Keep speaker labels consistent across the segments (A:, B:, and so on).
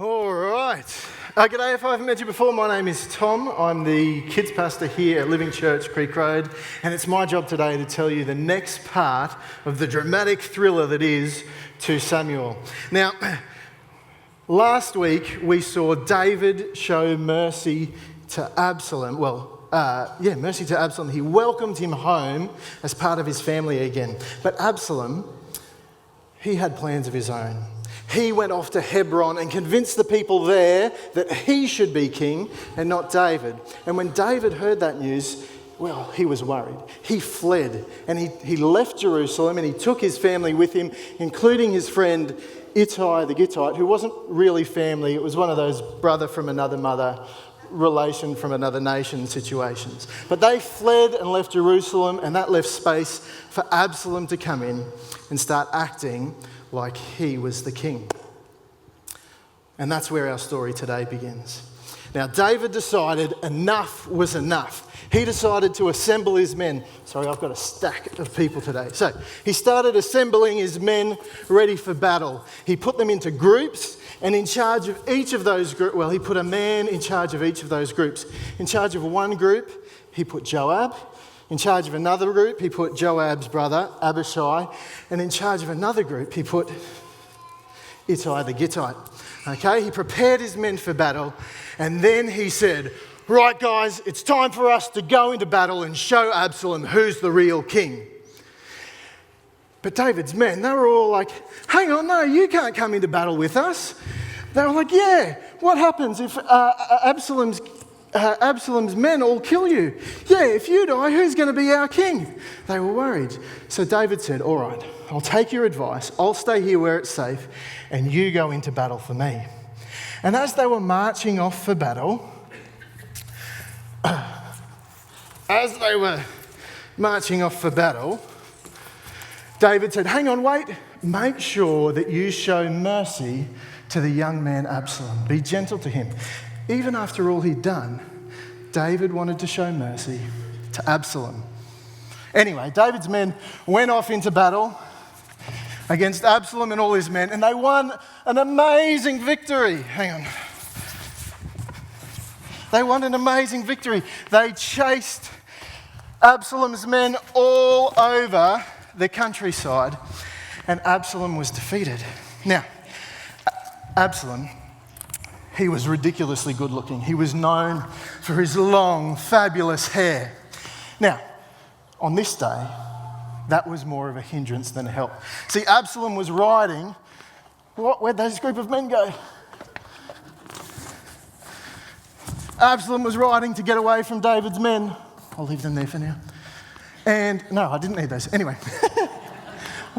A: All right. G'day, if I haven't met you before, my name is Tom. I'm the kids pastor here at Living Church, Creek Road, and it's my job today to tell you the next part of the dramatic thriller that is 2 Samuel. Now, last week we saw David show mercy to Absalom. Mercy to Absalom. He welcomed him home as part of his family again. But Absalom, he had plans of his own. He went off to Hebron and convinced the people there that he should be king and not David. And when David heard that news, well, he was worried. He fled and he left Jerusalem and he took his family with him, including his friend Ittai the Gittite, who wasn't really family. It was one of those brother from another mother, relation from another nation situations. But they fled and left Jerusalem, and that left space for Absalom to come in and start acting like he was the king. And that's where our story today begins. Now, David decided enough was enough. He decided to assemble his men. Sorry, I've got a stack of people today. So he started assembling his men ready for battle. He put them into groups, and in charge of each of those groups, he put a man in charge of each of those groups. In charge of one group, he put Joab. In charge of another group, he put Joab's brother, Abishai. And in charge of another group, he put Ittai the Gittite. Okay, he prepared his men for battle. And then he said, right guys, it's time for us to go into battle and show Absalom who's the real king. But David's men, they were all like, hang on, no, you can't come into battle with us. They were like, yeah, what happens if Absalom's men all kill you? Yeah, if you die, who's going to be our king? They were worried. So David said, all right, I'll take your advice. I'll stay here where it's safe, and you go into battle for me. And as they were marching off for battle, David said, hang on, wait. Make sure that you show mercy to the young man Absalom. Be gentle to him. Even after all he'd done, David wanted to show mercy to Absalom. Anyway, David's men went off into battle against Absalom and all his men, and they won an amazing victory. Hang on. They won an amazing victory. They chased Absalom's men all over the countryside, and Absalom was defeated. Now, Absalom, he was ridiculously good looking. He was known for his long, fabulous hair. Now, on this day, that was more of a hindrance than a help. See, Absalom was riding. Where'd this group of men go? Absalom was riding to get away from David's men. I'll leave them there for now. And no, I didn't need those. Anyway.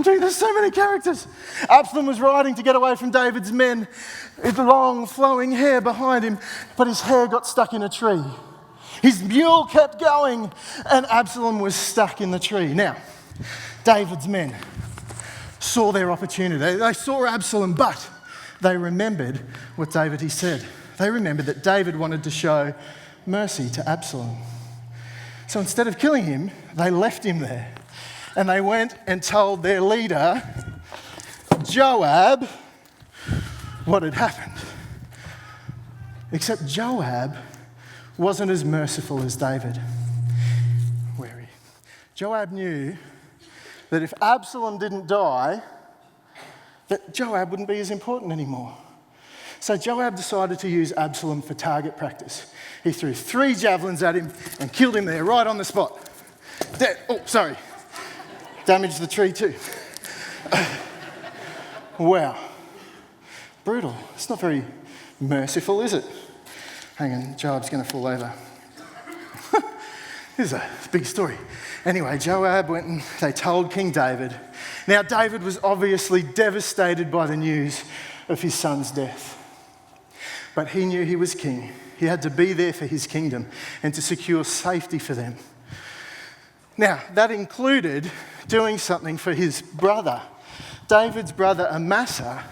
A: There's so many characters. Absalom was riding to get away from David's men with long flowing hair behind him, but his hair got stuck in a tree. His mule kept going, and Absalom was stuck in the tree. Now, David's men saw their opportunity. They saw Absalom, but they remembered what David he said. They remembered that David wanted to show mercy to Absalom. So instead of killing him, they left him there. And they went and told their leader, Joab, what had happened. Except Joab wasn't as merciful as David. Joab knew that if Absalom didn't die, that Joab wouldn't be as important anymore. So Joab decided to use Absalom for target practice. He threw 3 javelins at him and killed him there, right on the spot. Damaged the tree too. Wow. Brutal. It's not very merciful, is it? Hang on, Joab's going to fall over. This is a big story. Anyway, Joab went and they told King David. Now, David was obviously devastated by the news of his son's death. But he knew he was king. He had to be there for his kingdom and to secure safety for them. Now, that included doing something for his brother, David's brother Amasa,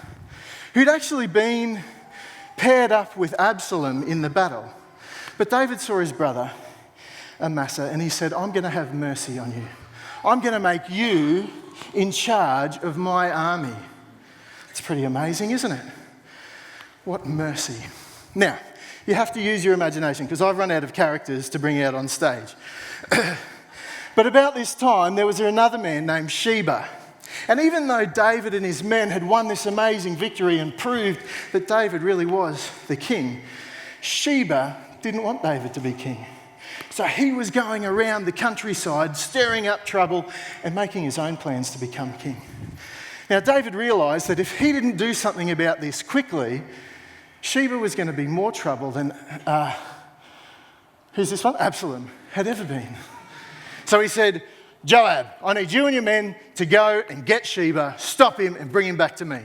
A: who'd actually been paired up with Absalom in the battle. But David saw his brother Amasa and he said, I'm going to have mercy on you. I'm going to make you in charge of my army. It's pretty amazing, isn't it? What mercy. Now, you have to use your imagination because I've run out of characters to bring out on stage. But about this time, there was another man named Sheba. And even though David and his men had won this amazing victory and proved that David really was the king, Sheba didn't want David to be king. So he was going around the countryside, stirring up trouble and making his own plans to become king. Now, David realised that if he didn't do something about this quickly, Sheba was going to be more trouble than, who's this one? Absalom had ever been. So he said, Joab, I need you and your men to go and get Sheba, stop him and bring him back to me.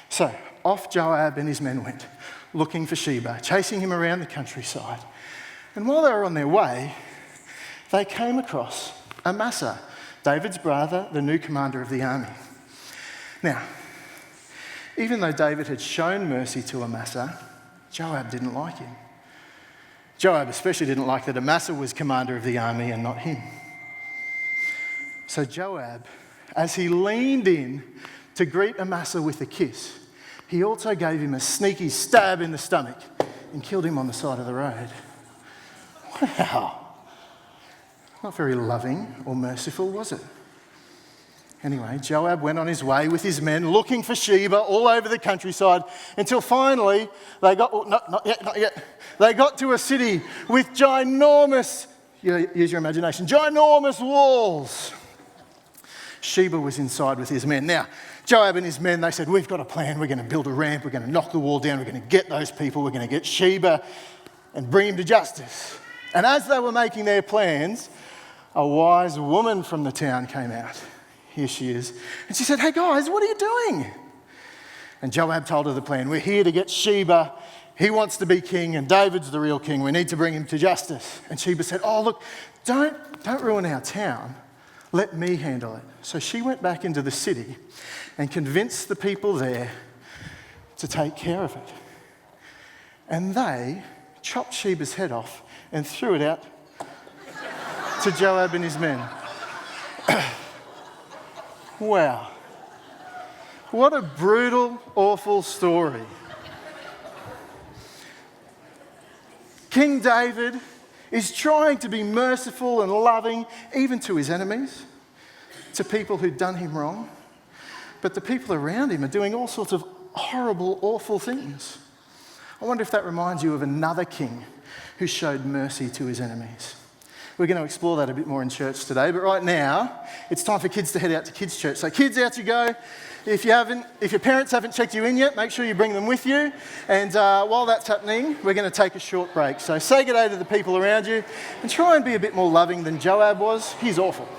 A: So off Joab and his men went, looking for Sheba, chasing him around the countryside. And while they were on their way, they came across Amasa, David's brother, the new commander of the army. Now, even though David had shown mercy to Amasa, Joab didn't like him. Joab especially didn't like that Amasa was commander of the army and not him. So Joab, as he leaned in to greet Amasa with a kiss, he also gave him a sneaky stab in the stomach and killed him on the side of the road. Wow. Not very loving or merciful, was it? Anyway, Joab went on his way with his men looking for Sheba all over the countryside until finally they got, not yet. They got to a city with ginormous, use your imagination, ginormous walls. Sheba was inside with his men. Now, Joab and his men, they said, we've got a plan. We're going to build a ramp. We're going to knock the wall down. We're going to get those people. We're going to get Sheba and bring him to justice. And as they were making their plans, a wise woman from the town came out. Here she is. And she said, hey guys, what are you doing? And Joab told her the plan. We're here to get Sheba. He wants to be king and David's the real king. We need to bring him to justice. And Sheba said, oh look, don't ruin our town. Let me handle it. So she went back into the city and convinced the people there to take care of it. And they chopped Sheba's head off and threw it out to Joab and his men. Wow. What a brutal, awful story. King David is trying to be merciful and loving even to his enemies, to people who've done him wrong. But the people around him are doing all sorts of horrible, awful things. I wonder if that reminds you of another king who showed mercy to his enemies. We're going to explore that a bit more in church today, but right now, it's time for kids to head out to kids' church. So kids, out you go. If your parents haven't checked you in yet, make sure you bring them with you. And while that's happening, we're going to take a short break. So say good day to the people around you and try and be a bit more loving than Joab was. He's awful.